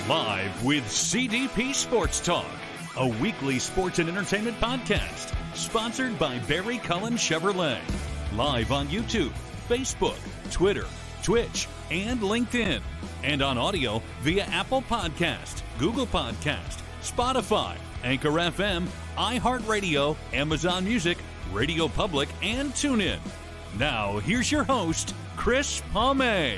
Live with CDP Sports Talk, a weekly sports and entertainment podcast sponsored by Barry Cullen Chevrolet. Live on YouTube, Facebook, Twitter, Twitch, and LinkedIn. And on audio via Apple Podcast, Google Podcast, Spotify, Anchor FM, iHeartRadio, Amazon Music, Radio Public, and TuneIn. Now, here's your host, Chris Palme.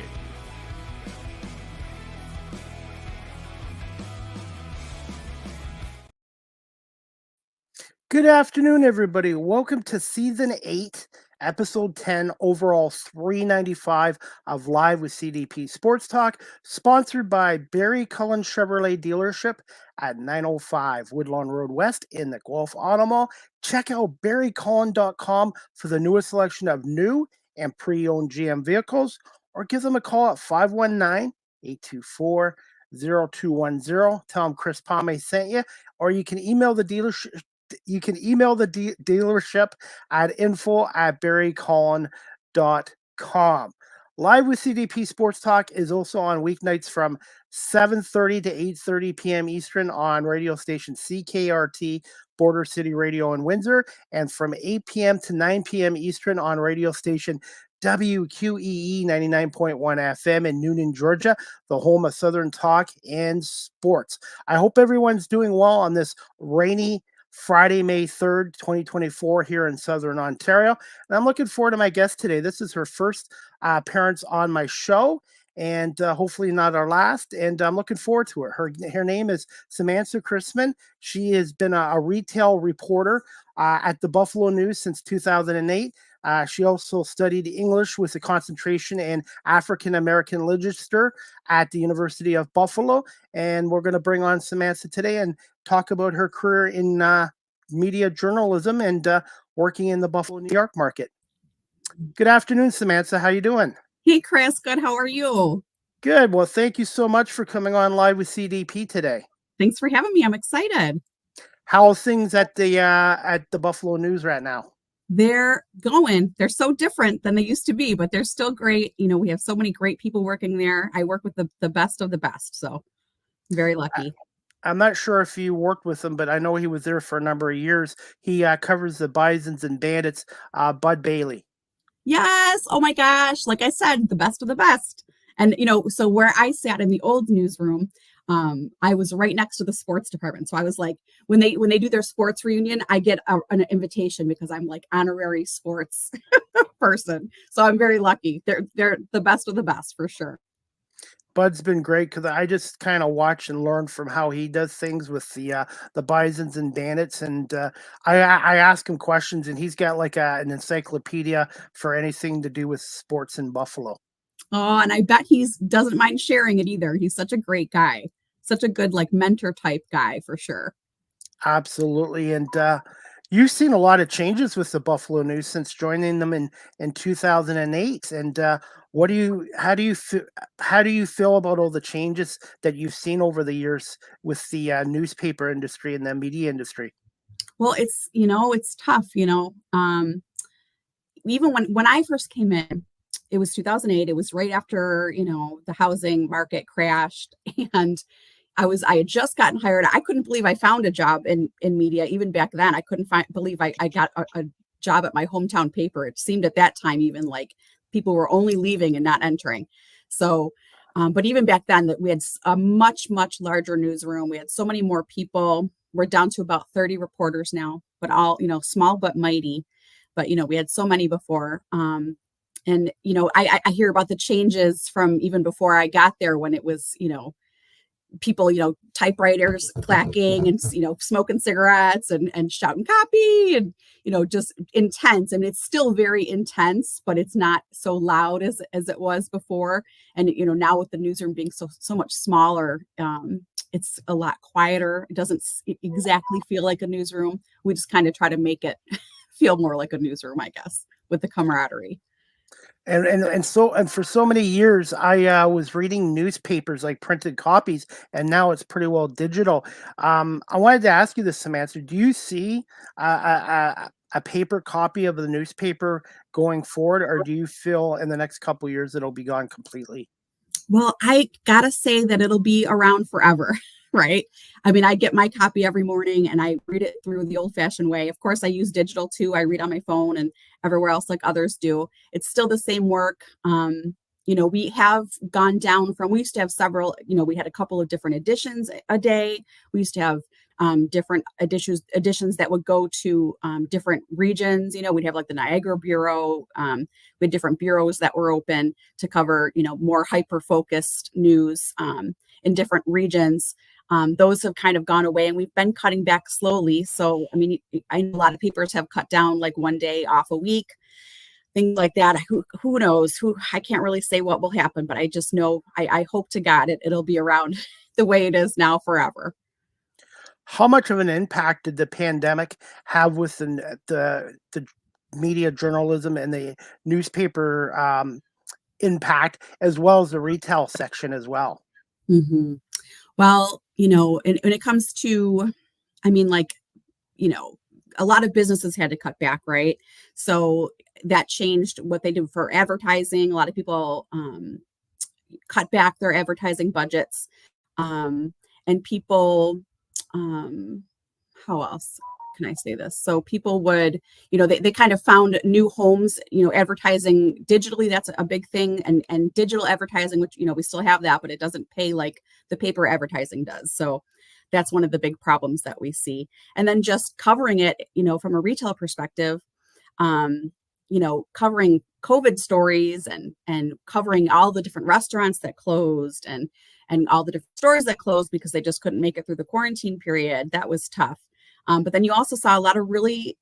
Good afternoon, everybody. Welcome to Season 8, Episode 10, Overall 395 of Live with CDP Sports Talk, sponsored by Barry Cullen Chevrolet Dealership at 905 Woodlawn Road West in the Guelph Auto Mall. Check out barrycullen.com for the newest selection of new and pre-owned GM vehicles, or give them a call at 519-824-0210. Tell them Chris Palme sent you, or you can email the dealership. You can email the dealership at info@barrycullen.com. Live with CDP Sports Talk is also on weeknights from 7:30 to 8:30 p.m. Eastern on radio station CKRT Border City Radio in Windsor, and from 8 p.m. to 9 p.m. Eastern on radio station WQEE 99.1 FM in Noonan, Georgia, the home of Southern talk and sports. I hope everyone's doing well on this rainy Friday, May 3rd, 2024 here in Southern Ontario. And I'm looking forward to my guest today. This is her first appearance on my show, and hopefully not our last. And I'm looking forward to it. Her name is Samantha Christmann. She has been a retail reporter at the Buffalo News since 2008. She also studied English with a concentration in African American literature at the University of Buffalo. And we're going to bring on Samantha today and talk about her career in media journalism and working in the Buffalo, New York market. Good afternoon, Samantha. How you doing? Hey, Chris. Good. How are you? Good. Well, thank you so much for coming on Live with CDP today. Thanks for having me. I'm excited. How are things at the Buffalo News right now? They're going. They're so different than they used to be, but they're still great. You know, we have so many great people working there. I work with the best of the best, so I'm very lucky. I'm not sure if you worked with him, but I know he was there for a number of years. He covers the Bisons and Bandits, Bud Bailey. Yes. Oh my gosh. Like I said, the best of the best. And, you know, so where I sat in the old newsroom, I was right next to the sports department. So I was like, when they do their sports reunion, I get an invitation because I'm like honorary sports person. So I'm very lucky. They're the best of the best for sure. Bud's been great because I just kind of watch and learn from how he does things with the Bisons and Bandits, and I ask him questions, and he's got like an encyclopedia for anything to do with sports in Buffalo. Oh, and I bet he doesn't mind sharing it either. He's such a great guy, such a good like mentor type guy for sure. Absolutely, and you've seen a lot of changes with the Buffalo News since joining them in 2008, and how do you feel about all the changes that you've seen over the years with the newspaper industry and the media industry? Well, it's tough, even when I first came in, it was 2008. It was right after, the housing market crashed, and I had just gotten hired. I couldn't believe I found a job in media. Even back then, I couldn't believe I got a job at my hometown paper. It seemed at that time even like people were only leaving and not entering. So, but even back then, that we had a much, much larger newsroom. We had so many more people. We're down to about 30 reporters now, but all, small but mighty. But, we had so many before. And, I hear about the changes from even before I got there when it was, people, typewriters clacking and, smoking cigarettes and shouting copy and, just intense. I mean, it's still very intense, but it's not so loud as it was before. And, now with the newsroom being so much smaller, it's a lot quieter. It doesn't exactly feel like a newsroom. We just kind of try to make it feel more like a newsroom, I guess, with the camaraderie. And for so many years, I was reading newspapers, like printed copies, and now it's pretty well digital. I wanted to ask you this, Samantha. Do you see a paper copy of the newspaper going forward, or do you feel in the next couple of years it'll be gone completely? Well, I gotta say that it'll be around forever, right? I mean, I get my copy every morning and I read it through the old-fashioned way. Of course, I use digital too. I read on my phone and everywhere else like others do. It's still the same work. We have gone down from, we used to have several, we had a couple of different editions a day. We used to have different editions that would go to different regions. We'd have like the Niagara Bureau. We had different bureaus that were open to cover, more hyper-focused news in different regions. Those have kind of gone away and we've been cutting back slowly. So, I mean, I know a lot of papers have cut down like one day off a week, things like that. Who knows? I can't really say what will happen, but I just know I hope to God it'll be around the way it is now forever. How much of an impact did the pandemic have with the media journalism and the newspaper impact, as well as the retail section as well? Mm-hmm. Well, when it comes to, I mean, like, a lot of businesses had to cut back, right? So that changed what they do for advertising. A lot of people cut back their advertising budgets. And people, how else can I say this? So people would, they kind of found new homes, advertising digitally. That's a big thing. And digital advertising, which, we still have that, but it doesn't pay like the paper advertising does. So that's one of the big problems that we see. And then just covering it, from a retail perspective, covering COVID stories and covering all the different restaurants that closed and all the different stores that closed because they just couldn't make it through the quarantine period. That was tough. But then you also saw a lot of really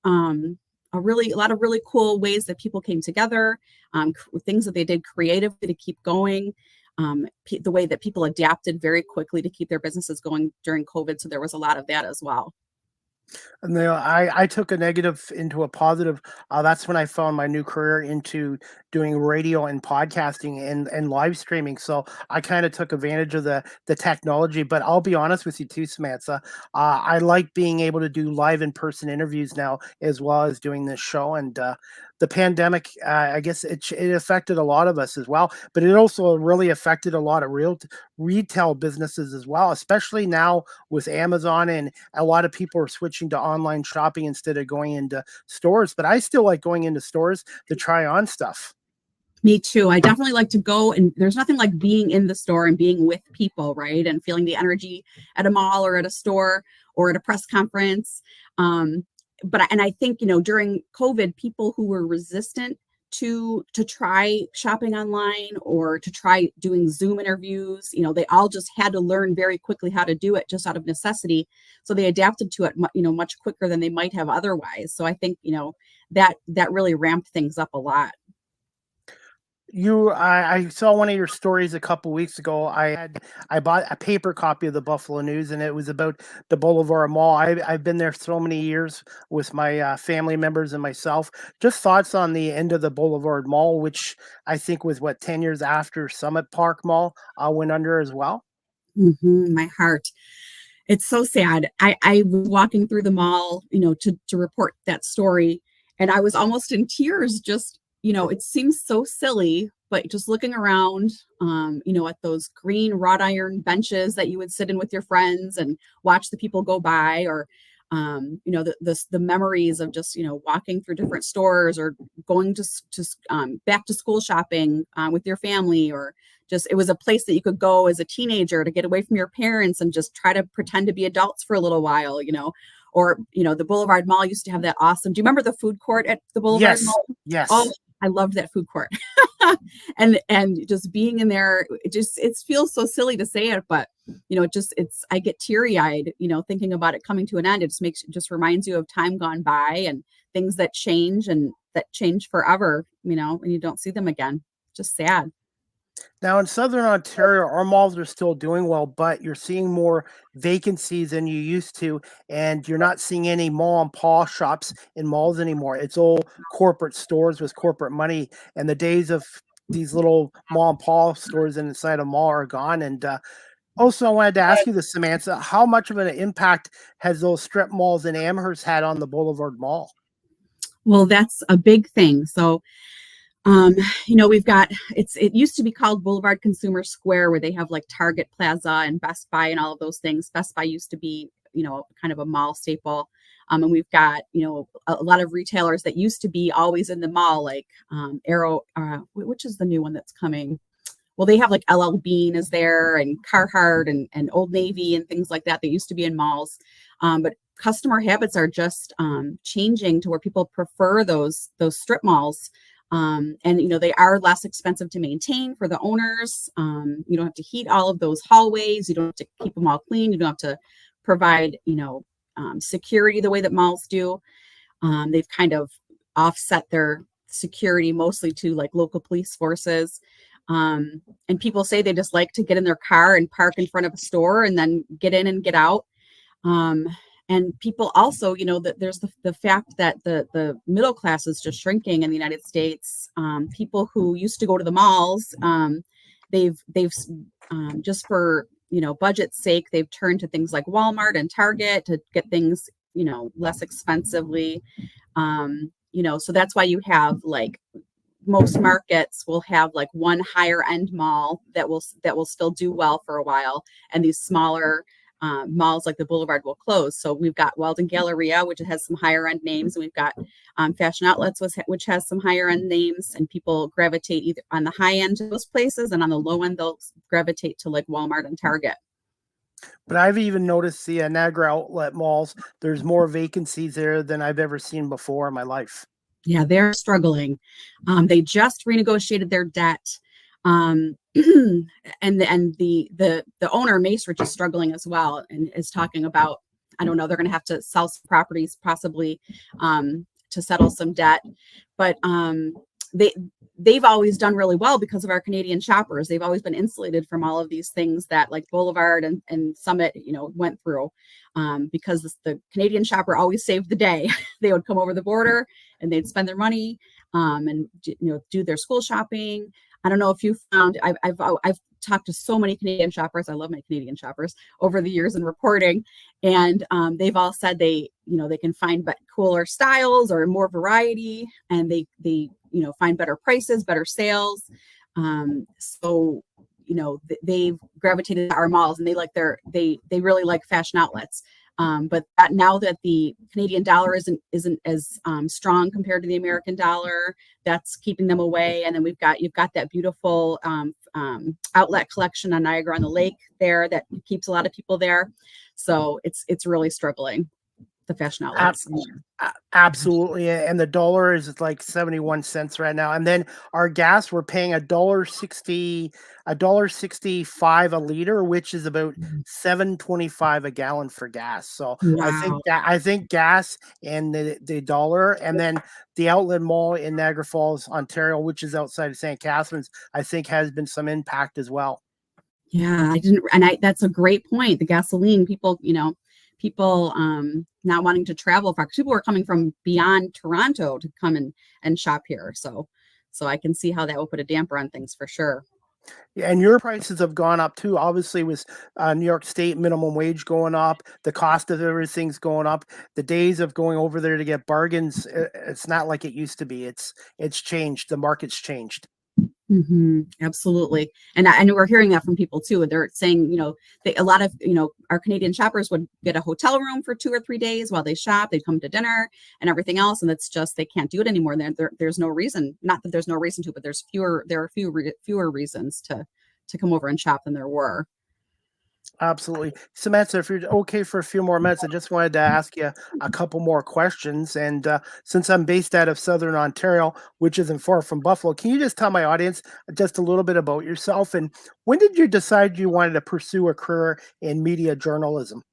cool ways that people came together, things that they did creatively to keep going, the way that people adapted very quickly to keep their businesses going during COVID. So there was a lot of that as well. And then I took a negative into a positive. That's when I found my new career into doing radio and podcasting and live streaming. So I kind of took advantage of the technology. But I'll be honest with you too, Samantha. I like being able to do live in person interviews now, as well as doing this show. And the pandemic, I guess it affected a lot of us as well. But it also really affected a lot of retail businesses as well, especially now with Amazon, and a lot of people are switching to online shopping instead of going into stores. But I still like going into stores to try on stuff. Me too. I definitely like to go, and there's nothing like being in the store and being with people, right? And feeling the energy at a mall or at a store or at a press conference. But I think, during COVID, people who were resistant to try shopping online or to try doing Zoom interviews, they all just had to learn very quickly how to do it just out of necessity. So they adapted to it, much quicker than they might have otherwise. So I think, that really ramped things up a lot. I saw one of your stories a couple weeks ago. I bought a paper copy of the Buffalo News, and it was about the Boulevard Mall. I've been there so many years with my family members and myself. Just thoughts on the end of the Boulevard Mall, which I think was 10 years after Summit Park Mall went under as well. Mm-hmm, my heart. It's so sad. I was walking through the mall, to report that story, and I was almost in tears. Just, it seems so silly, but just looking around, at those green wrought iron benches that you would sit in with your friends and watch the people go by, or, the memories of just, walking through different stores or going to back to school shopping with your family, or just, it was a place that you could go as a teenager to get away from your parents and just try to pretend to be adults for a little while, or, the Boulevard Mall used to have that awesome, do you remember the food court at the Boulevard Mall? Yes. Oh, I loved that food court. and just being in there, it feels so silly to say it, but I get teary eyed, thinking about it coming to an end. It just reminds you of time gone by and things that change and that change forever, and you don't see them again. Just sad. Now in Southern Ontario, our malls are still doing well, but you're seeing more vacancies than you used to, and you're not seeing any mall and paw shops in malls anymore. It's all corporate stores with corporate money, and the days of these little mall and paw stores inside a mall are gone. And also, I wanted to ask you this, Samantha, how much of an impact has those strip malls in Amherst had on the Boulevard Mall? Well, that's a big thing. So We've got, it used to be called Boulevard Consumer Square, where they have like Target Plaza and Best Buy and all of those things. Best Buy used to be, kind of a mall staple. And we've got, a lot of retailers that used to be always in the mall, like Arrow, which is the new one that's coming. Well, they have like LL Bean is there, and Carhartt and Old Navy and things like that. They used to be in malls. But customer habits are just changing to where people prefer those strip malls. And they are less expensive to maintain for the owners. You don't have to heat all of those hallways. You don't have to keep them all clean. You don't have to provide security the way that malls do. They've kind of offset their security mostly to like local police forces. And people say they just like to get in their car and park in front of a store and then get in and get out. And people also, that there's the fact that the middle class is just shrinking in the United States. People who used to go to the malls, they've just for, budget's sake, they've turned to things like Walmart and Target to get things, less expensively. So that's why you have like most markets will have like one higher end mall that will still do well for a while, and these smaller malls like the Boulevard will close. So we've got Weldon Galleria, which has some higher end names, and we've got Fashion Outlets, which has some higher end names, and people gravitate either on the high end to those places, and on the low end they'll gravitate to like Walmart and Target. But I've even noticed the Niagara outlet malls, there's more vacancies there than I've ever seen before in my life. Yeah, they're struggling. They just renegotiated their debt. And the owner, Macerich, is struggling as well, and is talking about, I don't know, they're going to have to sell some properties possibly to settle some debt. But they've always done really well because of our Canadian shoppers. They've always been insulated from all of these things that like Boulevard and Summit, went through, because the Canadian shopper always saved the day. They would come over the border and they'd spend their money and do their school shopping. I don't know if you found, I've talked to so many Canadian shoppers. I love my Canadian shoppers over the years in reporting. And they've all said they can find cooler styles or more variety, and they find better prices, better sales. So they've gravitated to our malls, and they really like Fashion Outlets. But now that the Canadian dollar isn't as strong compared to the American dollar, that's keeping them away. And then you've got that beautiful outlet collection on Niagara on the Lake there that keeps a lot of people there. So it's really struggling, the Fashion Outlets. Absolutely. And the dollar is like 71 cents right now. And then our gas, we're paying $1.65 a liter, which is about $7.25 a gallon for gas. So Wow. I think gas and the dollar, and then the outlet mall in Niagara Falls, Ontario, which is outside of St. Catharines, I think has been some impact as well. Yeah, that's a great point. The gasoline, people not wanting to travel far, because people were coming from beyond Toronto to come and shop here. So I can see how that will put a damper on things for sure. Yeah, and your prices have gone up too. Obviously, with New York State minimum wage going up, the cost of everything's going up. The days of going over there to get bargains, it's not like it used to be. It's changed. The market's changed. Mm-hmm, absolutely. And we're hearing that from people too. They're saying, a lot of, our Canadian shoppers would get a hotel room for 2 or 3 days while they shop. They'd come to dinner and everything else. And it's just, they can't do it anymore. There's no reason, not that there's no reason to, but there are fewer reasons to come over and shop than there were. Absolutely. Samantha, if you're okay for a few more minutes, I just wanted to ask you a couple more questions. And since I'm based out of Southern Ontario, which isn't far from Buffalo, can you just tell my audience just a little bit about yourself? And when did you decide you wanted to pursue a career in media journalism?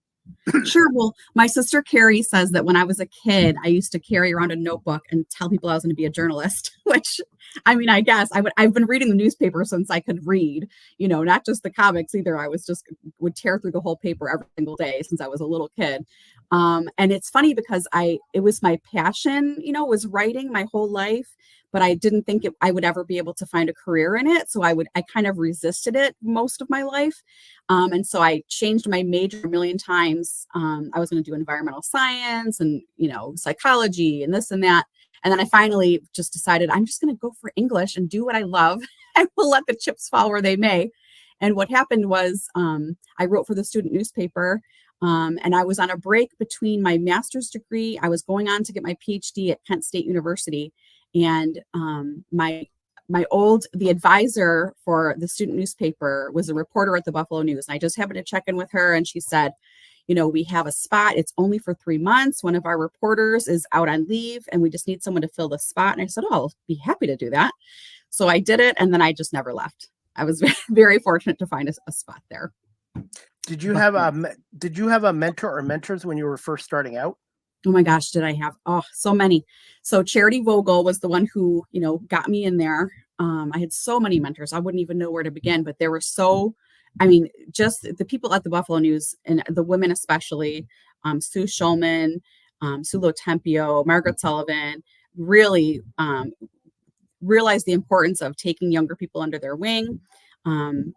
Sure. Well, my sister Carrie says that when I was a kid, I used to carry around a notebook and tell people I was going to be a journalist, which, I mean, I guess I've been reading the newspaper since I could read, not just the comics either. I would tear through the whole paper every single day since I was a little kid. And it's funny because it was my passion, was writing my whole life, but I didn't think I would ever be able to find a career in it. So I kind of resisted it most of my life. And so I changed my major a million times. I was going to do environmental science and, psychology and this and that. And then I finally just decided I'm just going to go for English and do what I love. I will let the chips fall where they may. And what happened was I wrote for the student newspaper, and I was on a break between my master's degree. I was going on to get my PhD at Kent State University. And the advisor for the student newspaper was a reporter at the Buffalo News. And I just happened to check in with her, and she said, we have a spot. It's only for 3 months. One of our reporters is out on leave, and we just need someone to fill the spot. And I said, oh, I'll be happy to do that. So I did it, and then I just never left. I was very fortunate to find a spot there. Did you have a mentor or mentors when you were first starting out? Oh my gosh, did I have so many. So Charity Vogel was the one who, got me in there. I had so many mentors. I wouldn't even know where to begin, but there were just the people at the Buffalo News, and the women especially, Sue Schulman, Sue Lotempio, Margaret Sullivan, really realized the importance of taking younger people under their wing, and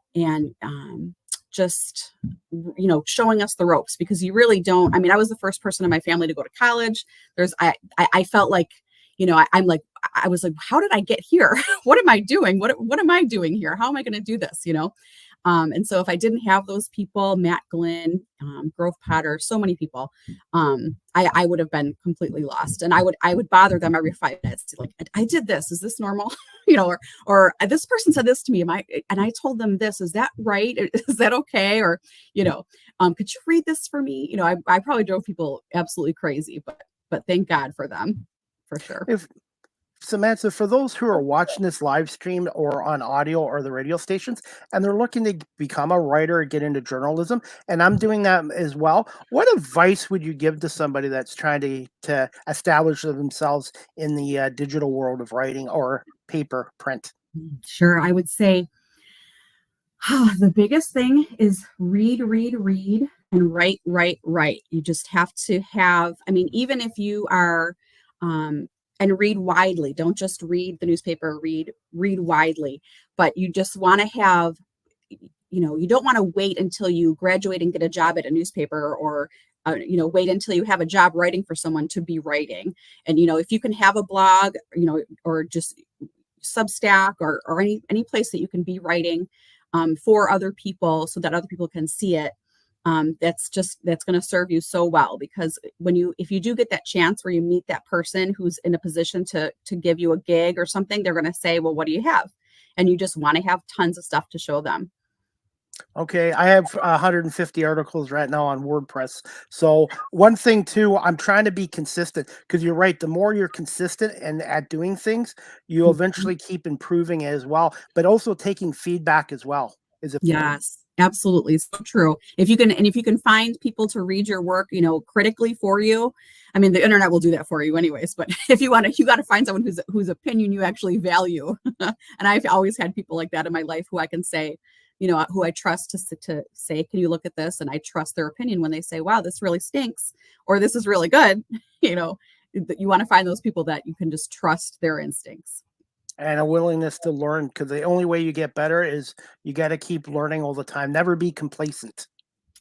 just showing us the ropes, because you really don't. I was the first person in my family to go to college. I felt like, I was like, how did I get here? What am I doing? What am I doing here? How am I going to do this? And so if I didn't have those people, Matt Glynn, Grove Potter, so many people, I would have been completely lost. And I would bother them every 5 minutes. Like, I did this. Is this normal? Or this person said this to me. And I told them this. Is that right? Is that okay? Or, could you read this for me? I probably drove people absolutely crazy, but thank God for them, for sure. Samantha, for those who are watching this live stream or on audio or the radio stations, and they're looking to become a writer or get into journalism, and I'm doing that as well, what advice would you give to somebody that's trying to establish themselves in the digital world of writing or paper, print? Sure. I would say the biggest thing is read, and write. You just have to have, even if you are, and read widely. Don't just read the newspaper, read widely, but you just want to have, you don't want to wait until you graduate and get a job at a newspaper, or, wait until you have a job writing for someone to be writing. And, if you can have a blog, or just Substack or any place that you can be writing for other people so that other people can see it. That's going to serve you so well, because if you do get that chance where you meet that person who's in a position to give you a gig or something, they're going to say, well, what do you have? And you just want to have tons of stuff to show them. Okay, I have 150 articles right now on WordPress. So one thing too, I'm trying to be consistent, because you're right. The more you're consistent and at doing things, you eventually keep improving as well. But also taking feedback as well is a yes. Absolutely. So true. If you can find people to read your work, critically for you. The internet will do that for you anyways, but if you got to find someone whose opinion you actually value. And I've always had people like that in my life who I can say, who I trust to say, can you look at this? And I trust their opinion when they say, wow, this really stinks, or this is really good. You want to find those people that you can just trust their instincts. And a willingness to learn, because the only way you get better is you got to keep learning all the time. Never be complacent.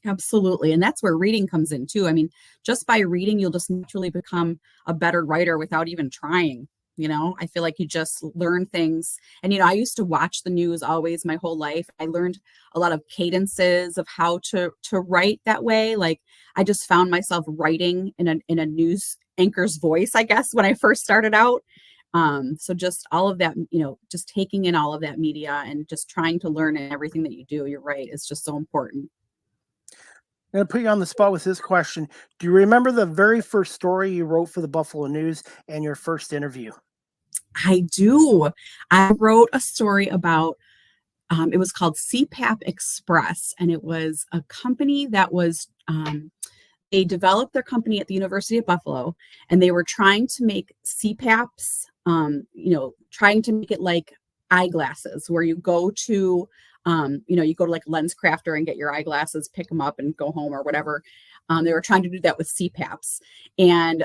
Absolutely. And that's where reading comes in too. Just by reading, you'll just naturally become a better writer without even trying. I feel like you just learn things. And, I used to watch the news always my whole life. I learned a lot of cadences of how to write that way. Like, I just found myself writing in a news anchor's voice, I guess, when I first started out. So just all of that, just taking in all of that media and just trying to learn everything that you do, you're right, it's just so important. I'm going to put you on the spot with this question. Do you remember the very first story you wrote for the Buffalo News and your first interview? I do. I wrote a story about, it was called CPAP Express, and it was a company that was, they developed their company at the University of Buffalo, and they were trying to make CPAPs, trying to make it like eyeglasses, where you go to, you go to like Lens Crafter and get your eyeglasses, pick them up and go home or whatever. They were trying to do that with CPAPs. And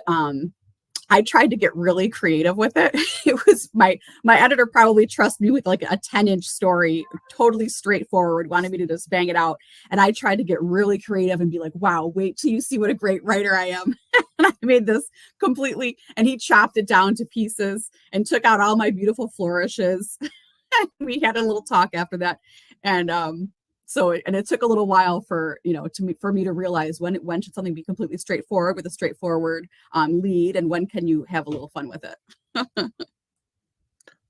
I tried to get really creative with it. It was my editor probably trusts me with like a 10-inch story, totally straightforward, wanted me to just bang it out. And I tried to get really creative and be like, wow, wait till you see what a great writer I am. And I made this completely, and he chopped it down to pieces and took out all my beautiful flourishes. We had a little talk after that. And it took a little while for me to realize when should something be completely straightforward with a straightforward lead, and when can you have a little fun with it.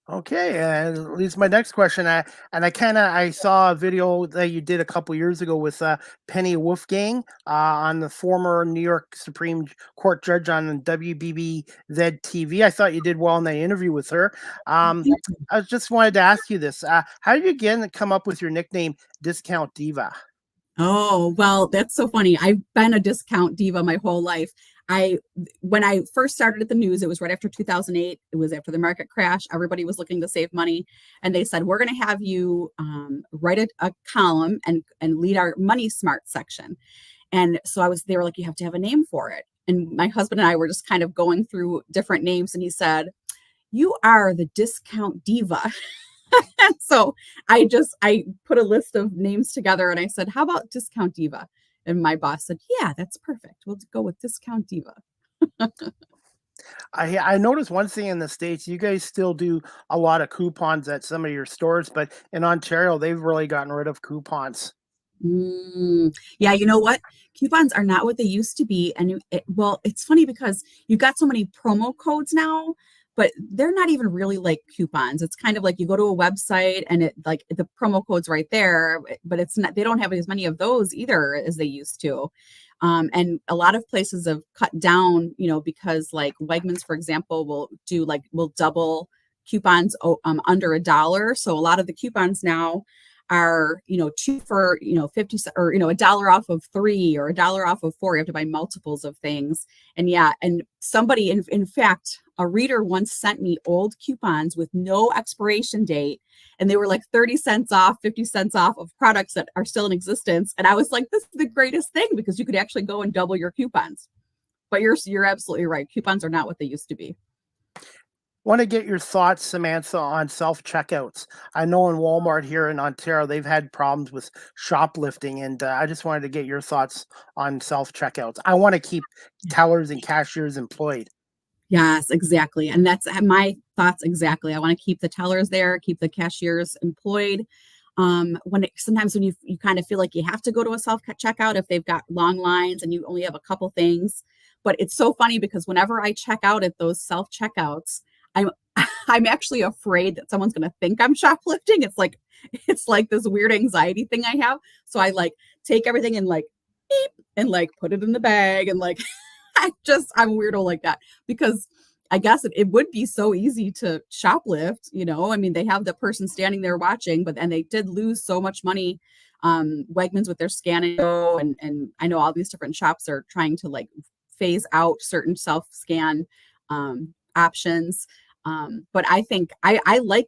Okay, and leads my next question. I saw a video that you did a couple years ago with Penny Wolfgang on the former New York Supreme Court judge on WBBZ TV. I thought you did well in the interview with her. I just wanted to ask you this: how did you again come up with your nickname, Discount Diva? Oh, well, that's so funny. I've been a discount diva my whole life. When I first started at the news, it was right after 2008. It was after the market crash. Everybody was looking to save money. And they said, we're going to have you write a column and lead our Money Smart section. And so they were like, you have to have a name for it. And my husband and I were just kind of going through different names. And he said, you are the discount diva. And so I put a list of names together and I said, how about Discount Diva? And my boss said, yeah, that's perfect. We'll go with Discount Diva. I noticed one thing in the States, you guys still do a lot of coupons at some of your stores, but in Ontario, they've really gotten rid of coupons. Yeah, you know what? Coupons are not what they used to be. And it's funny because you've got so many promo codes now, but they're not even really like coupons. It's kind of like you go to a website and it like the promo code's right there, but it's not, they don't have as many of those either as they used to. And a lot of places have cut down, because like Wegmans, for example, will double coupons under $1. So a lot of the coupons now are, 2 for, 50 or, $1 off of 3 or $1 off of 4. You have to buy multiples of things. And yeah, and somebody, in fact, a reader once sent me old coupons with no expiration date, and they were like 30 cents off, 50 cents off of products that are still in existence. And I was like, this is the greatest thing because you could actually go and double your coupons. But you're absolutely right. Coupons are not what they used to be. Want to get your thoughts, Samantha, on self-checkouts. I know in Walmart here in Ontario, they've had problems with shoplifting, and I just wanted to get your thoughts on self-checkouts. I want to keep tellers and cashiers employed. Yes, exactly. And that's my thoughts exactly. I want to keep the tellers there, keep the cashiers employed. Sometimes when you kind of feel like you have to go to a self-checkout if they've got long lines and you only have a couple things. But it's so funny because whenever I check out at those self-checkouts, I'm actually afraid that someone's going to think I'm shoplifting. It's like this weird anxiety thing I have. So I like take everything and like beep and like put it in the bag and like I'm weirdo like that because I guess it would be so easy to shoplift. I mean, they have the person standing there watching, and they did lose so much money. Wegmans with their Scan and Go, and I know all these different shops are trying to like phase out certain self-scan options. But I think I like,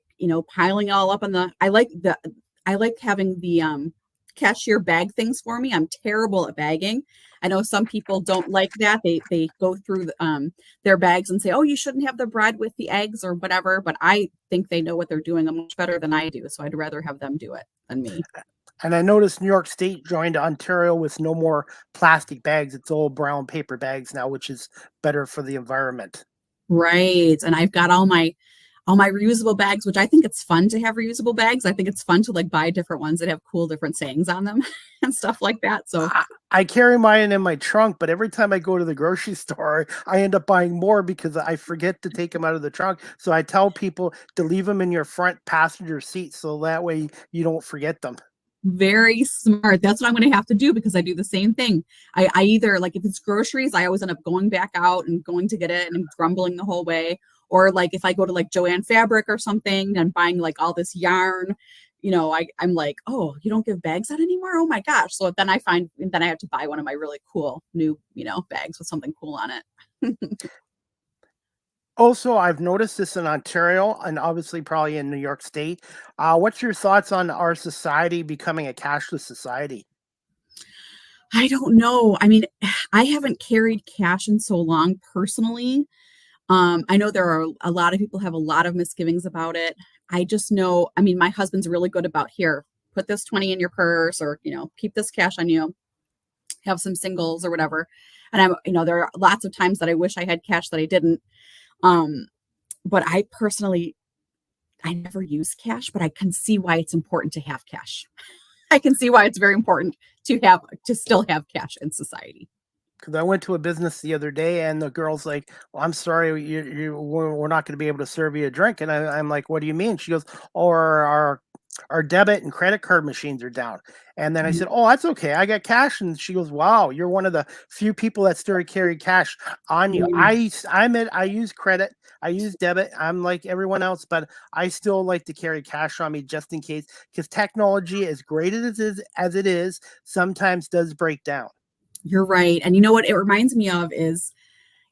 piling all up on I like having the cashier bag things for me. I'm terrible at bagging. I know some people don't like that. They go through their bags and say, oh, you shouldn't have the bread with the eggs or whatever. But I think they know what they're doing much better than I do. So I'd rather have them do it than me. And I noticed New York State joined Ontario with no more plastic bags. It's all brown paper bags now, which is better for the environment. Right. And I've got all my reusable bags, which I think it's fun to have reusable bags. I think it's fun to like buy different ones that have cool different sayings on them and stuff like that. So I carry mine in my trunk, but every time I go to the grocery store, I end up buying more because I forget to take them out of the trunk. So I tell people to leave them in your front passenger seat so that way you don't forget them. Very smart. That's what I'm going to have to do because I do the same thing. I either like if it's groceries, I always end up going back out and going to get it and grumbling the whole way. Or like if I go to like Joann Fabric or something and buying like all this yarn, I'm like, oh, you don't give bags out anymore? Oh my gosh. So then I have to buy one of my really cool new, bags with something cool on it. Also, I've noticed this in Ontario and obviously probably in New York State. What's your thoughts on our society becoming a cashless society? I don't know. I mean, I haven't carried cash in so long personally. I know there are a lot of people have a lot of misgivings about it. I just know, I mean, my husband's really good about here, put this 20 in your purse or, keep this cash on you, have some singles or whatever. And there are lots of times that I wish I had cash that I didn't. But I personally, I never use cash, but I can see why it's important to have cash. I can see why it's very important to still have cash in society. Because I went to a business the other day, and the girl's like, "Well, I'm sorry, we're not going to be able to serve you a drink." And I'm like, "What do you mean?" She goes, "Oh, our debit and credit card machines are down." And then I said, "Oh, that's okay. I got cash." And she goes, "Wow, you're one of the few people that still carry cash on you." I use credit, I use debit. I'm like everyone else, but I still like to carry cash on me just in case, because technology, as great as it is, sometimes does break down. You're right. And you know what it reminds me of is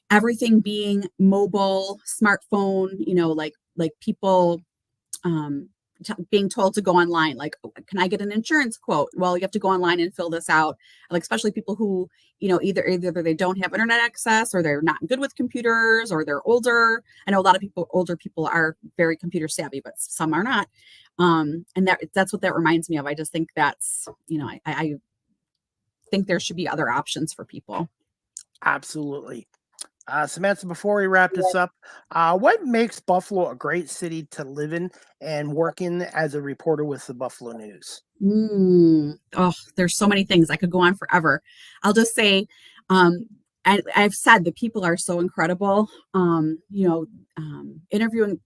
everything being mobile, smartphone, like people being told to go online, like, "Oh, can I get an insurance quote?" Well, you have to go online and fill this out. Like, especially people who, either they don't have internet access or they're not good with computers or they're older. I know a lot of older people are very computer savvy, but some are not. And that's what that reminds me of. I just think that's, I think there should be other options for people. Absolutely. Samantha, before we wrap this up, what makes Buffalo a great city to live in and work in as a reporter with the Buffalo News? Oh, there's so many things. I could go on forever. I'll just say, I've said the people are so incredible. Interviewing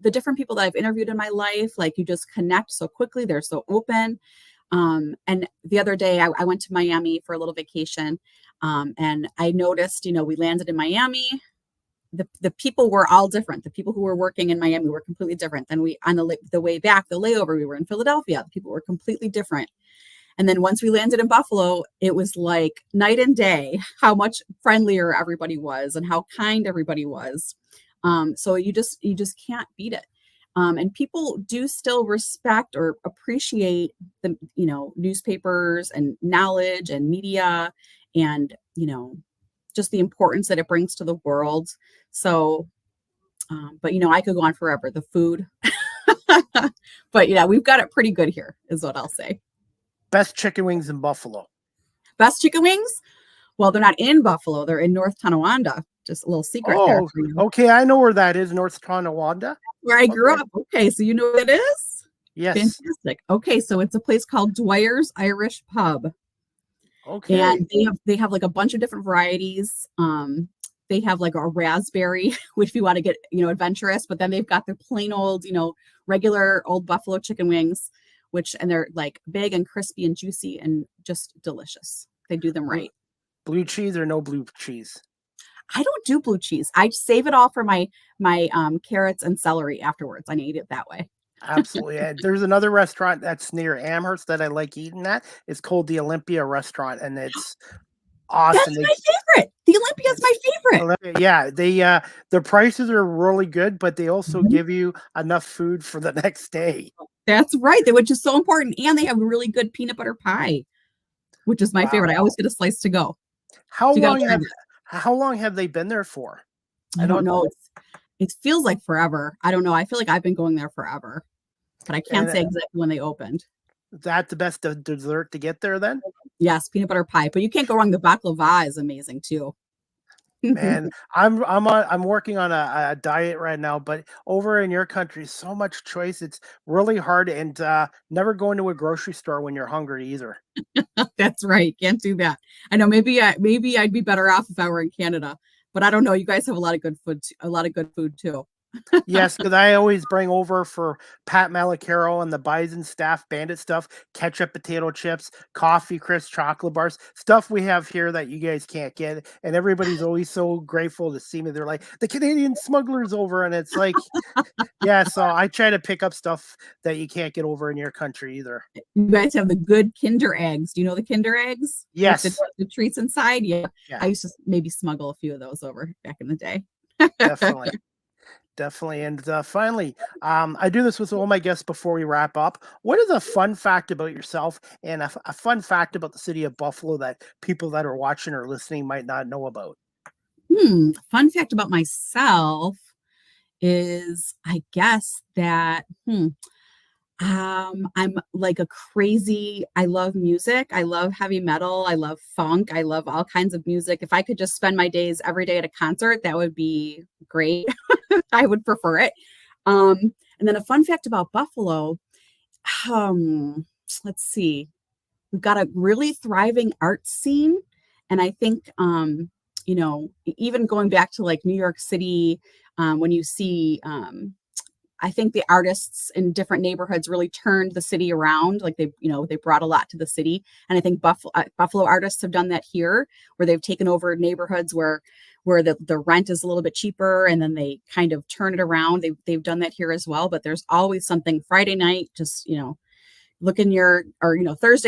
the different people that I've interviewed in my life, like you just connect so quickly. They're so open. And the other day I went to Miami for a little vacation. And I noticed, we landed in Miami. The people were all different. The people who were working in Miami were completely different. Then on the way back, the layover, we were in Philadelphia. The people were completely different. And then once we landed in Buffalo, it was like night and day how much friendlier everybody was and how kind everybody was. So you just can't beat it. And people do still respect or appreciate the, newspapers and knowledge and media and, just the importance that it brings to the world. So, but, I could go on forever. The food, but yeah, we've got it pretty good here is what I'll say. Best chicken wings in Buffalo. Best chicken wings? Well, they're not in Buffalo. They're in North Tonawanda. Just a little secret there. Okay. I know where that is, North Tonawanda. Where I grew up. Okay, so you know what it is? Yes. Fantastic. Okay, so it's a place called Dwyer's Irish Pub. Okay. And they have like a bunch of different varieties. They have like a raspberry, which if you want to get, adventurous, but then they've got the plain old, regular old Buffalo chicken wings, and they're like big and crispy and juicy and just delicious. They do them right. Blue cheese or no blue cheese? I don't do blue cheese. I save it all for my carrots and celery afterwards. I eat it that way. Absolutely. There's another restaurant that's near Amherst that I like eating at. It's called the Olympia Restaurant, and it's awesome. That's my favorite. The Olympia is my favorite. Yeah, the prices are really good, but they also give you enough food for the next day. That's right. Which is so important. And they have a really good peanut butter pie, which is my favorite. I always get a slice to go. How long have they been there for? I don't know. It feels like forever. I don't know. I feel like I've been going there forever, but I can't say exactly when they opened. Is that the best dessert to get there then? Yes, peanut butter pie. But you can't go wrong. The baklava is amazing too. Man, I'm working on a diet right now, but over in your country, so much choice. It's really hard, and never going to a grocery store when you're hungry either. That's right. Can't do that. I know. Maybe I'd be better off if I were in Canada, but I don't know. You guys have a lot of good food too. Yes, because I always bring over for Pat Malacaro and the Bison Staff Bandit stuff, ketchup, potato chips, coffee crisp, chocolate bars, stuff we have here that you guys can't get. And everybody's always so grateful to see me. They're like, the Canadian smuggler's over. And it's like, yeah, so I try to pick up stuff that you can't get over in your country either. You guys have the good Kinder eggs. Do you know the Kinder eggs? Yes. Like the treats inside? Yeah. I used to maybe smuggle a few of those over back in the day. Definitely. And finally, I do this with all my guests before we wrap up. What is a fun fact about yourself and a fun fact about the city of Buffalo that people that are watching or listening might not know about? Fun fact about myself is, I guess that I'm like a crazy, I love music. I love heavy metal. I love funk. I love all kinds of music. If I could just spend my days every day at a concert, that would be great. I would prefer it. And then a fun fact about Buffalo, let's see. We've got a really thriving art scene. And I think, even going back to like New York City, when you see, I think the artists in different neighborhoods really turned the city around. Like they brought a lot to the city. And I think Buffalo artists have done that here, where they've taken over neighborhoods where the rent is a little bit cheaper, and then they kind of turn it around. They've done that here as well. But there's always something Friday night, just, Thursday,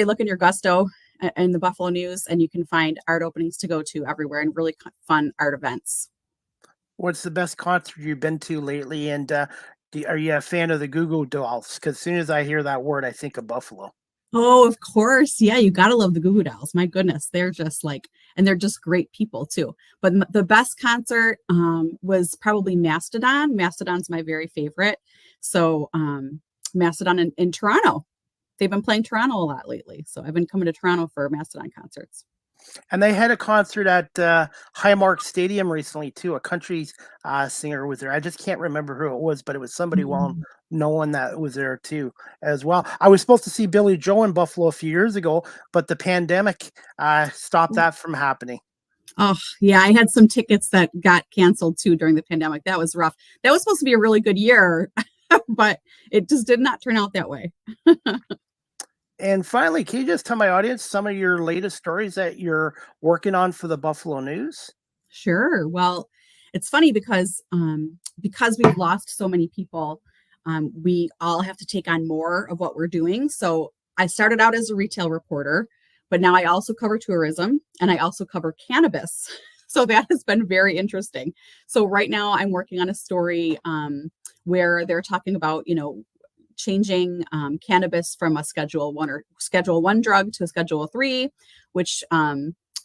look in your Gusto in the Buffalo News, and you can find art openings to go to everywhere and really fun art events. What's the best concert you've been to lately? And are you a fan of the Goo Goo Dolls? Because as soon as I hear that word, I think of Buffalo. Oh, of course. Yeah, you got to love the Goo Goo Dolls. My goodness. They're just and they're just great people too. But the best concert was probably Mastodon. Mastodon's my very favorite. So Mastodon in Toronto. They've been playing Toronto a lot lately. So I've been coming to Toronto for Mastodon concerts. And they had a concert at Highmark Stadium recently too. A country singer was there. I just can't remember who it was, but it was somebody well known that was there too as well. I was supposed to see Billy Joel in Buffalo a few years ago, but the pandemic stopped that from happening. Oh, yeah. I had some tickets that got canceled too during the pandemic. That was rough. That was supposed to be a really good year, but it just did not turn out that way. And finally, can you just tell my audience some of your latest stories that you're working on for the Buffalo News? Sure. Well, it's funny because we've lost so many people, we all have to take on more of what we're doing. So I started out as a retail reporter, but now I also cover tourism and I also cover cannabis. So that has been very interesting. So right now I'm working on a story where they're talking about, changing cannabis from a Schedule 1 or Schedule 1 drug to a Schedule 3, which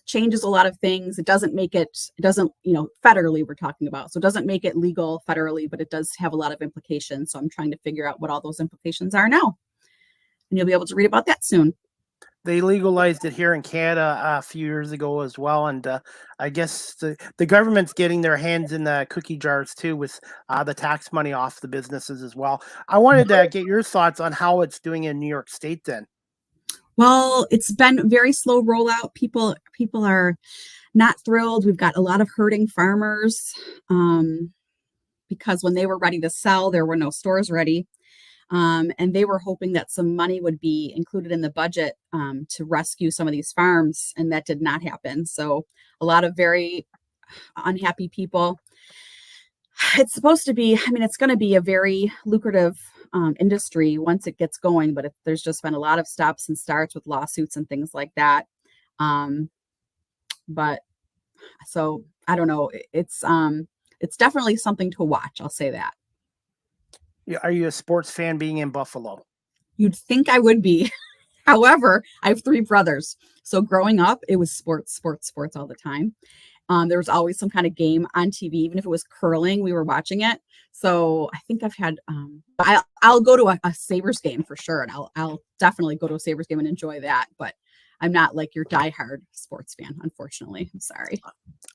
changes a lot of things. It doesn't, federally we're talking about. So it doesn't make it legal federally, but it does have a lot of implications. So I'm trying to figure out what all those implications are now. And you'll be able to read about that soon. They legalized it here in Canada a few years ago as well. And I guess the government's getting their hands in the cookie jars too, with the tax money off the businesses as well. I wanted to get your thoughts on how it's doing in New York State then. Well, it's been very slow rollout. People are not thrilled. We've got a lot of hurting farmers because when they were ready to sell, there were no stores ready. And they were hoping that some money would be included in the budget to rescue some of these farms, and that did not happen. So a lot of very unhappy people. It's supposed to be, it's going to be a very lucrative industry once it gets going, but there's just been a lot of stops and starts with lawsuits and things like that. But so I don't know. It's definitely something to watch. I'll say that. Are you a sports fan being in Buffalo? You'd think I would be. However, I have 3 brothers. So growing up, it was sports all the time. There was always some kind of game on TV, even if it was curling, we were watching it. So I think I've had, I'll go to a Sabres game for sure. And I'll definitely go to a Sabres game and enjoy that. But I'm not like your diehard sports fan, unfortunately. I'm sorry.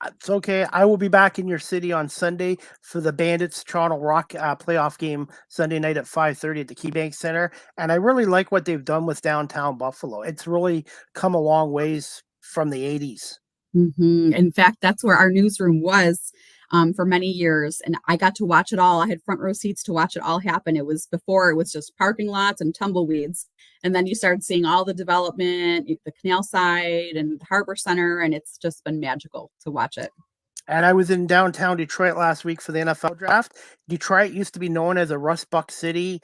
It's okay. I will be back in your city on Sunday for the Bandits Toronto Rock playoff game Sunday night at 5:30 at the KeyBank Center. And I really like what they've done with downtown Buffalo. It's really come a long ways from the 80s. Mm-hmm. In fact, that's where our newsroom was for many years. And I got to watch it all. I had front row seats to watch it all happen. It was just parking lots and tumbleweeds. And then you started seeing all the development, the Canal Side and the Harbor Center. And it's just been magical to watch it. And I was in downtown Detroit last week for the NFL draft. Detroit used to be known as a Rust Bucket City,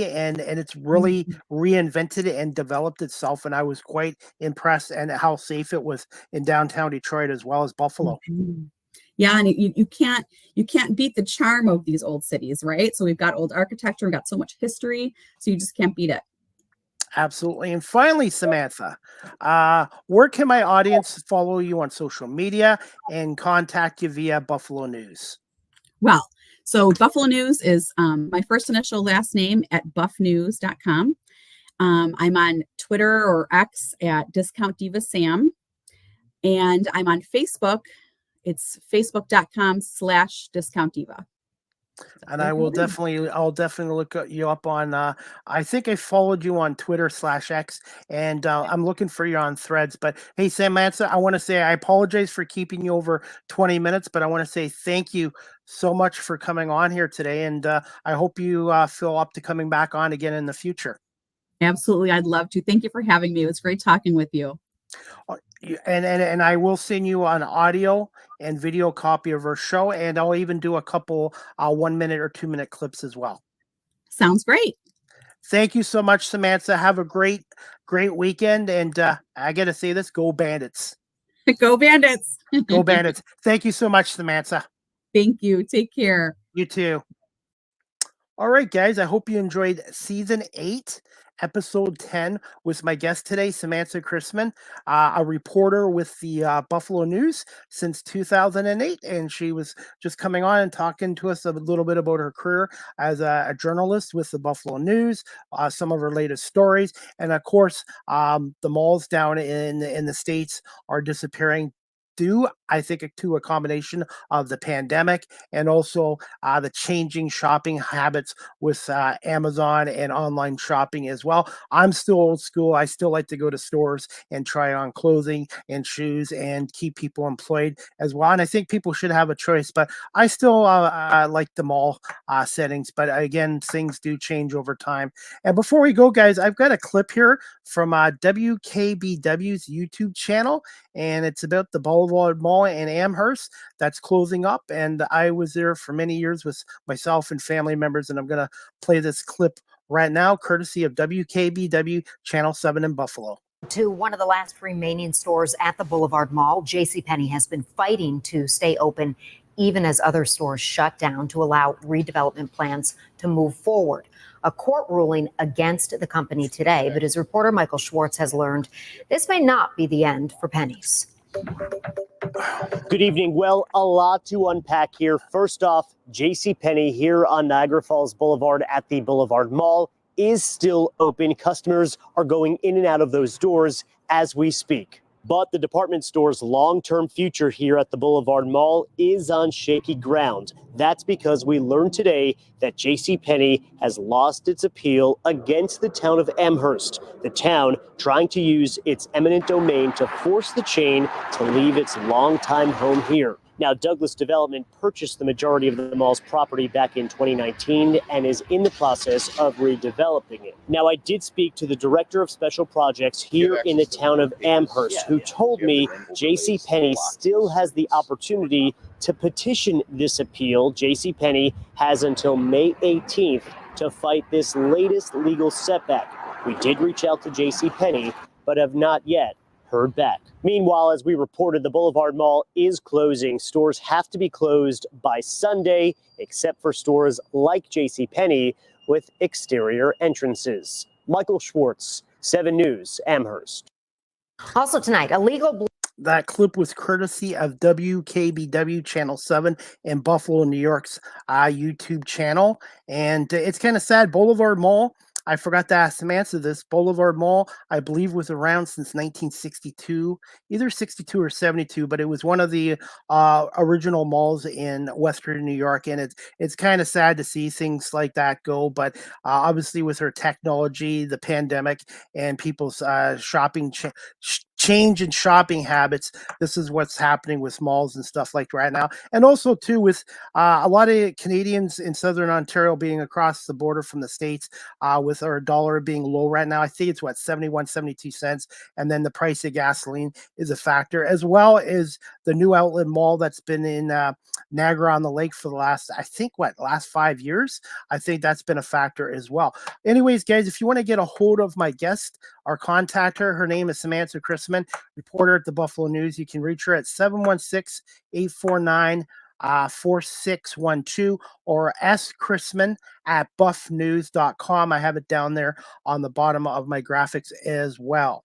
and it's really reinvented it and developed itself. And I was quite impressed and how safe it was in downtown Detroit as well as Buffalo. Mm-hmm. Yeah, and you can't beat the charm of these old cities, right? So we've got old architecture, we've got so much history, so you just can't beat it. Absolutely. And finally, Samantha, where can my audience follow you on social media and contact you via Buffalo News? Well, so Buffalo News is my first initial last name at buffnews.com. I'm on Twitter or X at Discount Diva Sam. And I'm on Facebook. It's facebook.com/Discount Diva. And I'll definitely look you up on, I think I followed you on Twitter/X, and I'm looking for you on Threads. But hey, Samantha, I want to say I apologize for keeping you over 20 minutes, but I want to say thank you so much for coming on here today. And I hope you feel up to coming back on again in the future. Absolutely. I'd love to. Thank you for having me. It was great talking with you. And I will send you an audio and video copy of our show, and I'll even do a couple 1 minute or 2 minute clips as well. Sounds great. Thank you so much, Samantha. Have a great weekend, and I gotta say this: go Bandits! Go Bandits! Go Bandits! Thank you so much, Samantha. Thank you. Take care. You too. All right, guys. I hope you enjoyed season 8. Episode 10 was my guest today, Samantha Christmann, a reporter with the Buffalo News since 2008. And she was just coming on and talking to us a little bit about her career as a journalist with the Buffalo News, some of her latest stories. And of course, the malls down in the States are disappearing due, I think, to a combination of the pandemic and also the changing shopping habits with Amazon and online shopping as well. I'm still old school. I still like to go to stores and try on clothing and shoes and keep people employed as well. And I think people should have a choice, but I still like the mall settings. But again, things do change over time. And before we go, guys, I've got a clip here from WKBW's YouTube channel, and it's about the Boulevard Mall in Amherst that's closing up. And I was there for many years with myself and family members, and I'm going to play this clip right now, courtesy of WKBW Channel 7 in Buffalo. To one of the last remaining stores at the Boulevard Mall, JCPenney has been fighting to stay open even as other stores shut down to allow redevelopment plans to move forward. A court ruling against the company today, but as reporter Michael Schwartz has learned, this may not be the end for Penny's. Good evening. Well, a lot to unpack here. First off, JCPenney here on Niagara Falls Boulevard at the Boulevard Mall is still open. Customers are going in and out of those doors as we speak. But the department store's long-term future here at the Boulevard Mall is on shaky ground. That's because we learned today that JCPenney has lost its appeal against the town of Amherst, the town trying to use its eminent domain to force the chain to leave its longtime home here. Now, Douglas Development purchased the majority of the mall's property back in 2019 and is in the process of redeveloping it. Now, I did speak to the director of special projects here in the town of Amherst, who told me JCPenney still has the opportunity to petition this appeal. JCPenney has until May 18th to fight this latest legal setback. We did reach out to JCPenney, but have not yet heard back. Meanwhile, as we reported, the Boulevard Mall is closing. Stores have to be closed by Sunday, except for stores like JCPenney with exterior entrances. Michael Schwartz, 7 News, Amherst. Also tonight, a legal... That clip was courtesy of WKBW Channel 7 in Buffalo, New York's YouTube channel. And it's kind of sad. Boulevard Mall, I forgot to ask Samantha this. Boulevard Mall, I believe, was around since 1962, either 62 or 72, but it was one of the original malls in Western New York. And it's kind of sad to see things like that go. But obviously, with her technology, the pandemic, and people's shopping change in shopping habits, this is what's happening with malls and stuff like right now. And also, too, with a lot of Canadians in Southern Ontario being across the border from the States, with our dollar being low right now. I think it's 71, 72 cents. And then the price of gasoline is a factor, as well as the new outlet mall that's been in Niagara on the Lake for the last 5 years. I think that's been a factor as well. Anyways, guys, if you want to get a hold of my guest or contact her, her name is Samantha Christmann, reporter at the Buffalo News. You can reach her at 716-849 4612 or schristmann at buffnews.com. I have it down there on the bottom of my graphics as well.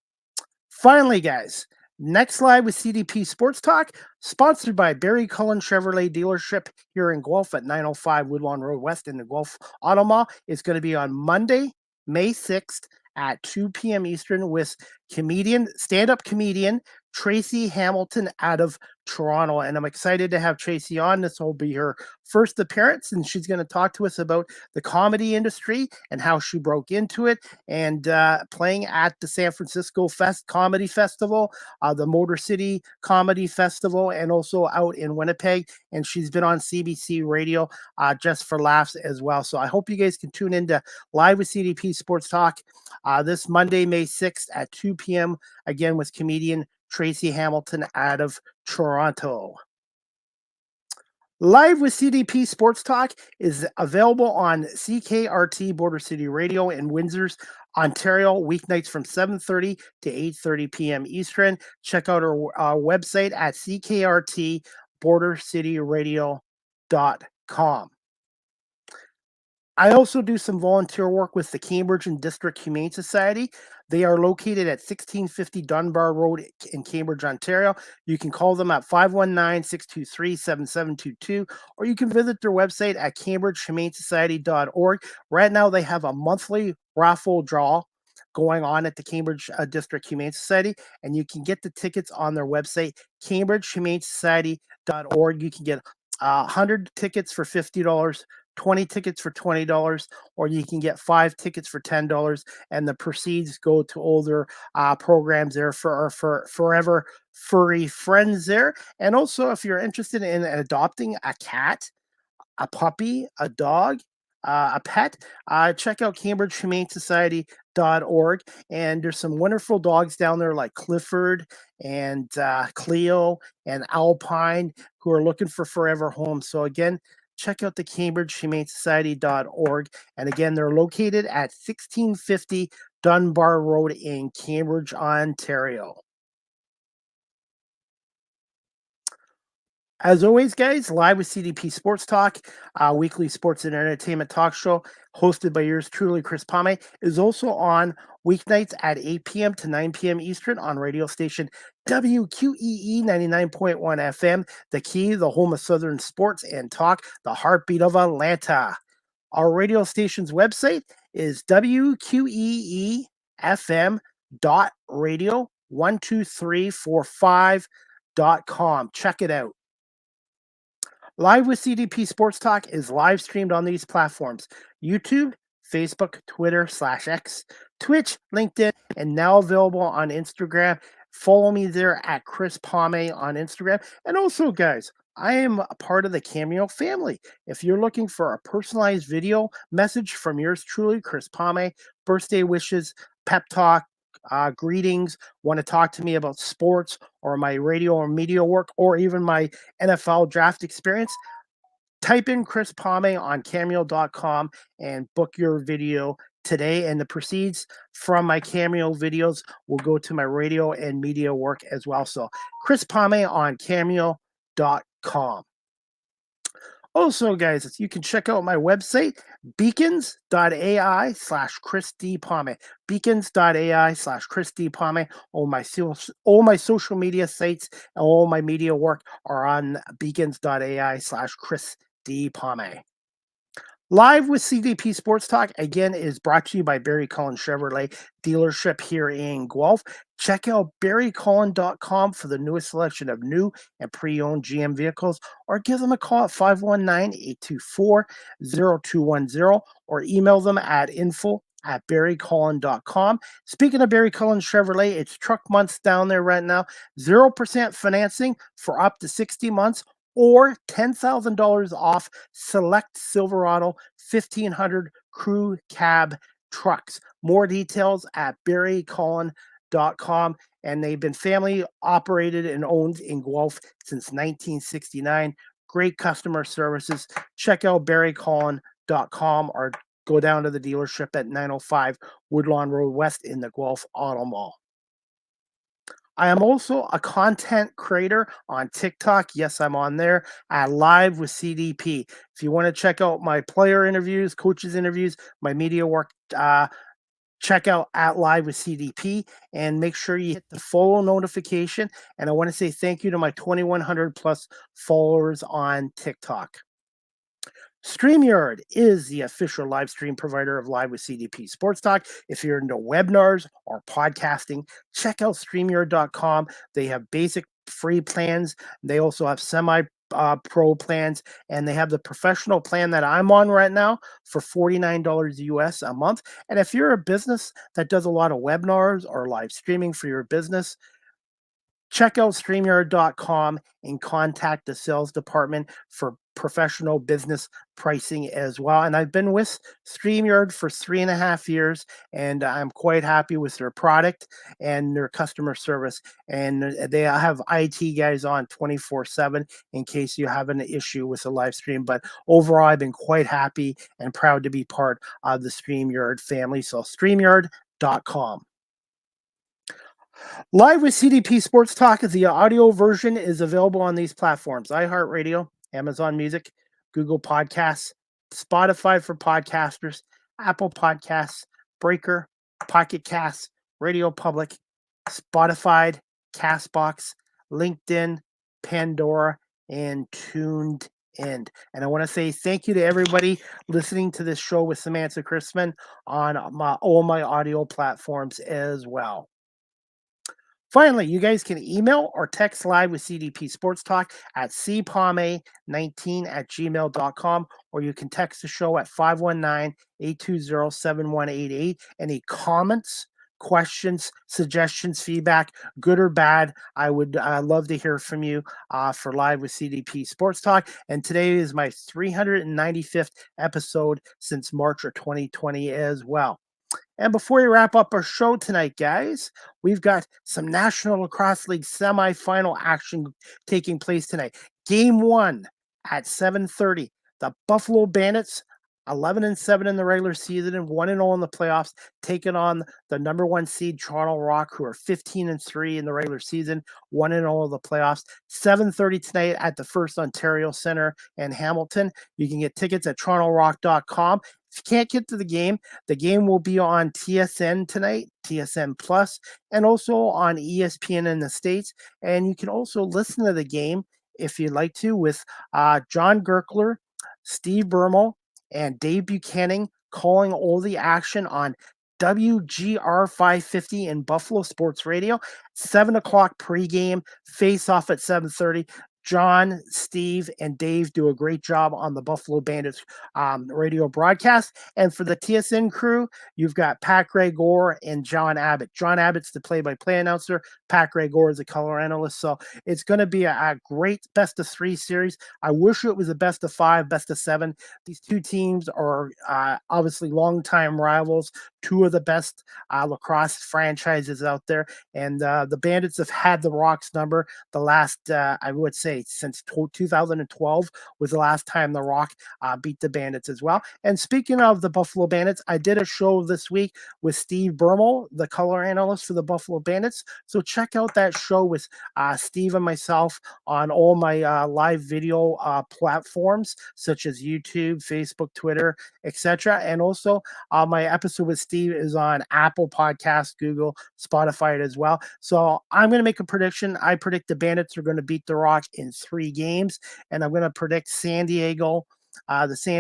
Finally, guys, next live with CDP Sports Talk, sponsored by Barry Cullen Chevrolet dealership here in Guelph at 905 Woodlawn Road West in the Guelph Auto Mall. It's going to be on Monday, May 6th at 2 p.m. Eastern with stand-up comedian Tracy Hamilton out of Toronto. And I'm excited to have Tracy on. This will be her first appearance, and she's going to talk to us about the comedy industry and how she broke into it, and playing at the San Francisco Comedy Festival, the Motor City Comedy Festival, and also out in Winnipeg. And she's been on CBC Radio just for laughs as well. So I hope you guys can tune into Live with CDP Sports Talk this Monday, May 6th at 2 p.m. again with comedian Tracy Hamilton out of Toronto. Live with CDP Sports Talk is available on CKRT Border City Radio in Windsor's, Ontario, weeknights from 7:30 to 8:30 p.m. Eastern. Check out our website at ckrtbordercityradio.com. I also do some volunteer work with the Cambridge and District Humane Society. They are located at 1650 Dunbar Road in Cambridge, Ontario. You can call them at 519-623-7722, or you can visit their website at cambridgehumanesociety.org. Right now, they have a monthly raffle draw going on at the Cambridge District Humane Society, and you can get the tickets on their website, cambridgehumanesociety.org. You can get 100 tickets for $50, 20 tickets for $20, or you can get 5 tickets for $10, and the proceeds go to older programs there for our forever furry friends there. And also, if you're interested in adopting a cat, a puppy, a dog, a pet, check out cambridgehumanesociety.org. And there's some wonderful dogs down there like Clifford and Cleo and Alpine who are looking for forever homes. So again, check out the cambridgehumanesociety.org. And again, they're located at 1650 Dunbar Road in Cambridge, Ontario. As always, guys, Live with CDP Sports Talk, weekly sports and entertainment talk show hosted by yours truly, Chris Pame, is also on weeknights at 8 p.m. to 9 p.m. Eastern on radio station WQEE 99.1 FM, The Key, the home of Southern sports and talk, the heartbeat of Atlanta. Our radio station's website is wqeefm.radio12345.com. Check it out. Live with CDP Sports Talk is live streamed on these platforms: YouTube, Facebook, Twitter /X, Twitch, LinkedIn, and now available on Instagram. Follow me there at Chris Pame on Instagram. And also, guys, I am a part of the Cameo family. If you're looking for a personalized video message from yours truly, Chris Pame, birthday wishes, pep talk, greetings, want to talk to me about sports or my radio or media work or even my NFL draft experience, type in Chris Pame on cameo.com and book your video today. And the proceeds from my Cameo videos will go to my radio and media work as well. So Chris Pame on cameo.com. Also, guys, you can check out my website, beacons.ai/Chris D. Pame. Beacons.ai/Chris D. Pame. All my social media sites and all my media work are on beacons.ai/Chris D. Pame. Live with CDP Sports Talk, again, is brought to you by Barry Cullen Chevrolet dealership here in Guelph. Check out barrycullen.com for the newest selection of new and pre-owned GM vehicles, or give them a call at 519-824-0210, or email them at info@barrycullen.com. Speaking of Barry Cullen Chevrolet, it's truck months down there right now. 0% financing for up to 60 months, or $10,000 off select Silverado 1500 crew cab trucks. More details at barrycullen.com. And they've been family operated and owned in Guelph since 1969. Great customer services. Check out barrycullen.com or go down to the dealership at 905 Woodlawn Road West in the Guelph Auto Mall. I am also a content creator on TikTok. Yes, I'm on there at Live with CDP. If you want to check out my player interviews, coaches interviews, my media work, check out at Live with CDP and make sure you hit the follow notification. And I want to say thank you to my 2,100 plus followers on TikTok. StreamYard is the official live stream provider of Live with CDP Sports Talk. If you're into webinars or podcasting, check out StreamYard.com. They have basic free plans. They also have semi pro plans, and they have the professional plan that I'm on right now for $49 US a month. And if you're a business that does a lot of webinars or live streaming for your business, check out StreamYard.com and contact the sales department for professional business pricing as well. And I've been with StreamYard for 3.5 years, and I'm quite happy with their product and their customer service. And they have IT guys on 24/7 in case you have an issue with the live stream. But overall, I've been quite happy and proud to be part of the StreamYard family. So StreamYard.com. Live with CDP Sports Talk, the audio version is available on these platforms: iHeartRadio, Amazon Music, Google Podcasts, Spotify for podcasters, Apple Podcasts, Breaker, Pocket Casts, Radio Public, Spotify, Castbox, LinkedIn, Pandora, and Tuned In. And I want to say thank you to everybody listening to this show with Samantha Christmann on all my audio platforms as well. Finally, you guys can email or text Live with CDP Sports Talk at cpalme19@gmail.com, or you can text the show at 519-820-7188. Any comments, questions, suggestions, feedback, good or bad, I would love to hear from you for Live with CDP Sports Talk. And today is my 395th episode since March of 2020 as well. And before we wrap up our show tonight, guys, we've got some National Lacrosse League semifinal action taking place tonight. Game 1 at 7:30. The Buffalo Bandits, 11-7 in the regular season and 1-0 in the playoffs, taking on the number 1 seed Toronto Rock, who are 15-3 in the regular season, 1-0 in the playoffs. 7:30 tonight at the First Ontario Centre in Hamilton. You can get tickets at torontorock.com. If you can't get to the game will be on TSN tonight, TSN Plus, and also on ESPN in the States. And you can also listen to the game if you'd like to with John Gerkler, Steve Bermel, and Dave Buchanan calling all the action on WGR 550 in Buffalo Sports Radio. 7 o'clock pregame, face off at 7:30. John, Steve, and Dave do a great job on the Buffalo Bandits radio broadcast. And for the TSN crew, you've got Pat Gregor and John Abbott. John Abbott's the play-by-play announcer. Pat Gregor is a color analyst. So it's going to be a great best-of-3 series. I wish it was a best-of-5, best-of-7. These two teams are obviously longtime rivals, two of the best lacrosse franchises out there. And the Bandits have had the Rock's number the last, I would say, since 2012 was the last time the Rock beat the Bandits as well. And speaking of the Buffalo Bandits, I did a show this week with Steve Bermel, the color analyst for the Buffalo Bandits. So check out that show with Steve and myself on all my live video platforms, such as YouTube, Facebook, Twitter, etc. And also my episode with Steve is on Apple Podcasts, Google, Spotify as well. So I'm going to make a prediction. I predict the Bandits are going to beat the Rock in 3 games, and I'm going to predict the San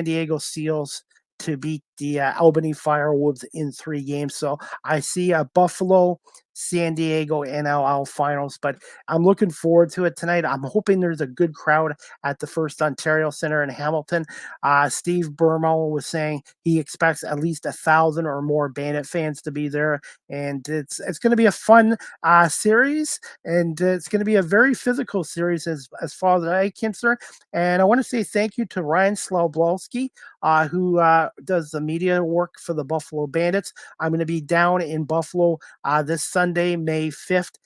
Diego Seals to beat the Albany Firewolves in 3 games. So I see a Buffalo, San Diego NLL finals, but I'm looking forward to it tonight. I'm hoping there's a good crowd at the First Ontario Centre in Hamilton. Steve Bermel was saying he expects at least 1,000 or more Bandit fans to be there, and it's going to be a fun series, and it's going to be a very physical series as far as I'm concerned. And I want to say thank you to Ryan Slawblowski, who does the media work for the Buffalo Bandits. I'm going to be down in Buffalo this Sunday, May 5th,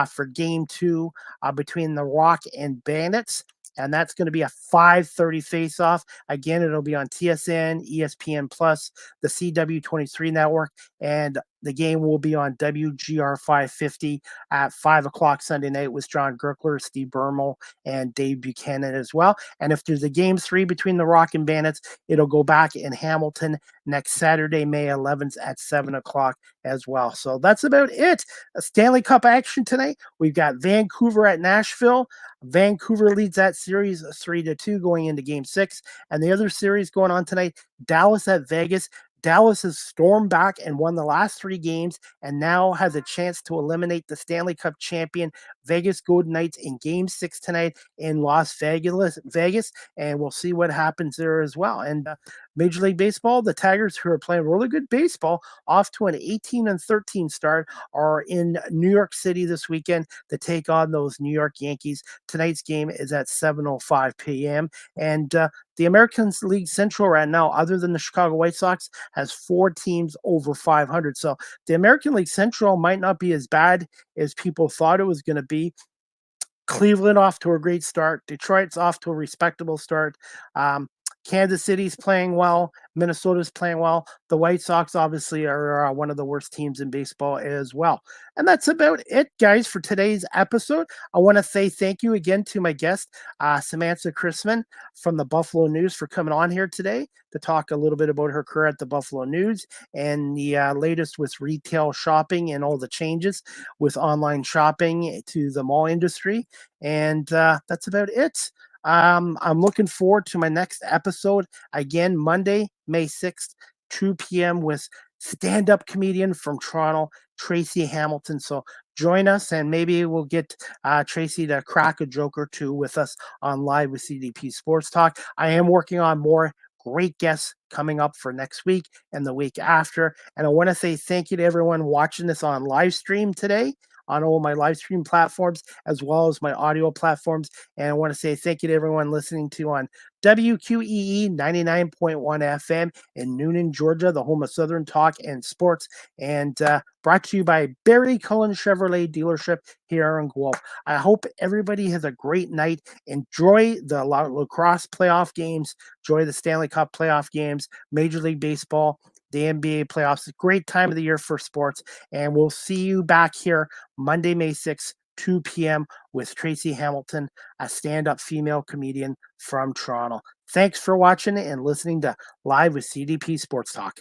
for Game 2 between the Rock and Bandits. And that's going to be a 5:30 face-off. Again, it'll be on TSN, ESPN Plus, the CW23 network, and The game will be on WGR 550 at 5 o'clock Sunday night with John Gerkler, Steve Bermel, and Dave Buchanan as well. And if there's a game 3 between the Rock and Bandits, it'll go back in Hamilton next Saturday, May 11th at 7 o'clock as well. So that's about it. A Stanley Cup action tonight. We've got Vancouver at Nashville. Vancouver leads that series 3-2 going into game 6. And the other series going on tonight, Dallas at Vegas. Dallas has stormed back and won the last 3 games and now has a chance to eliminate the Stanley Cup champion Vegas Golden Knights in game 6 tonight in Las Vegas, and we'll see what happens there as well. And Major League Baseball, the Tigers, who are playing really good baseball, off to an 18-13 start, are in New York City this weekend to take on those New York Yankees. Tonight's game is at 7:05 p.m. And the American League Central right now, other than the Chicago White Sox, has 4 teams over 500. So the American League Central might not be as bad as people thought it was going to be. Cleveland off to a great start. Detroit's off to a respectable start. Kansas City's playing well. Minnesota's playing well. The White Sox obviously are one of the worst teams in baseball as well. And that's about it, guys, for today's episode. I want to say thank you again to my guest, Samantha Christmann from the Buffalo News, for coming on here today to talk a little bit about her career at the Buffalo News and the latest with retail shopping and all the changes with online shopping to the mall industry. And that's about it. I'm looking forward to my next episode again, Monday, May 6th, 2 p.m. with stand-up comedian from Toronto, Tracy Hamilton. So join us, and maybe we'll get Tracy to crack a joke or two with us on Live with CDP Sports Talk. I am working on more great guests coming up for next week and the week after. And I want to say thank you to everyone watching this on live stream today, on all my live stream platforms, as well as my audio platforms. And I want to say thank you to everyone listening to on WQEE 99.1 FM in Noonan, Georgia, the home of Southern Talk and Sports, and brought to you by Barry Cullen Chevrolet dealership here in Guelph. I hope everybody has a great night. Enjoy the lacrosse playoff games. Enjoy the Stanley Cup playoff games, Major League Baseball, the NBA playoffs. A great time of the year for sports. And we'll see you back here Monday, May 6th, 2 p.m. with Tracy Hamilton, a stand-up female comedian from Toronto. Thanks for watching and listening to Live with CDP Sports Talk.